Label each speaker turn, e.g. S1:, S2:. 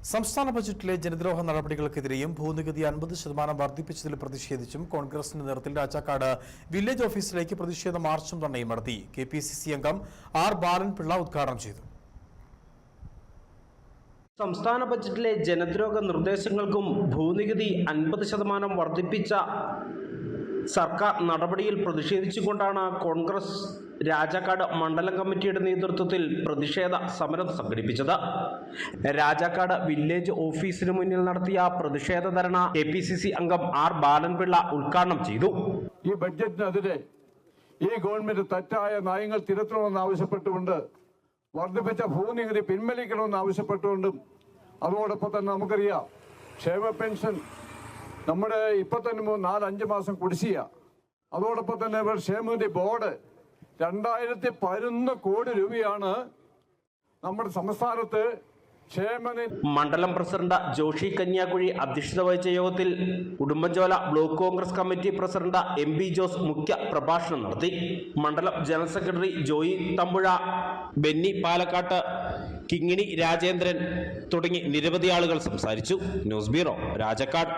S1: സംസ്ഥാന ബജറ്റിലെ ജനദ്രോഹ നടപടികൾക്കെതിരെയും ഭൂനികുതി 50% വർദ്ധിപ്പിച്ചതിൽ പ്രതിഷേധിച്ചും കോൺഗ്രസിന്റെ നേതൃത്വത്തിൽ രാജാക്കാട് വില്ലേജ് ഓഫീസിലേക്ക് പ്രതിഷേധ മാർച്ചും ധർണയും നടത്തി. KPCC അംഗം ആർ ബാലൻപിള്ള ഉദ്ഘാടനം ചെയ്തു.
S2: സംസ്ഥാന ബജറ്റിലെ ജനദ്രോഹ നിർദ്ദേശങ്ങൾക്കും ഭൂനികുതി 50% വർദ്ധിപ്പിച്ച സർക്കാർ നടപടിയിൽ പ്രതിഷേധിച്ചുകൊണ്ടാണ് കോൺഗ്രസ് രാജാക്കാട് മണ്ഡലം കമ്മിറ്റിയുടെ നേതൃത്വത്തിൽ പ്രതിഷേധ സമരം സംഘടിപ്പിച്ചത്. രാജാക്കാട് വില്ലേജ് ഓഫീസിന് മുന്നിൽ നടത്തിയ പ്രതിഷേധ ധർണ KPCC അംഗം ആർ ബാലൻപിള്ള ഉദ്ഘാടനം ചെയ്തു.
S3: ഈ ബഡ്ജറ്റിനെതിരെ ഈ ഗവൺമെന്റ് തെറ്റായ നയങ്ങൾ തിരുത്തണമെന്ന് ആവശ്യപ്പെട്ടുകൊണ്ട് വർദ്ധിപ്പിച്ച ഭൂനികുതി പിൻവലിക്കണമെന്ന് ആവശ്യപ്പെട്ടുകൊണ്ടും അതോടൊപ്പം തന്നെ നമുക്കറിയാം ക്ഷേമ പെൻഷൻ നമ്മുടെ ഇപ്പൊ തന്നെ 4-5 മാസം കുടിശ്ശിക, അതോടൊപ്പം തന്നെ ക്ഷേമനിധി ബോർഡ് 2011 കോടി രൂപയാണ് നമ്മുടെ സംസ്ഥാനത്ത്
S2: മണ്ഡലം പ്രസിഡന്റ് ജോഷി കന്യാകുഴി അധ്യക്ഷത വഹിച്ച യോഗത്തിൽ Udumbanchola block Congress committee president MB Jose മുഖ്യ പ്രഭാഷണം നടത്തി. മണ്ഡലം ജനറൽ സെക്രട്ടറി ജോയി തമ്പുഴ, ബെന്നി പാലക്കാട്ട്, കിങ്ങിണി രാജേന്ദ്രൻ തുടങ്ങി നിരവധി ആളുകൾ സംസാരിച്ചു. News bureau, Rajakkad.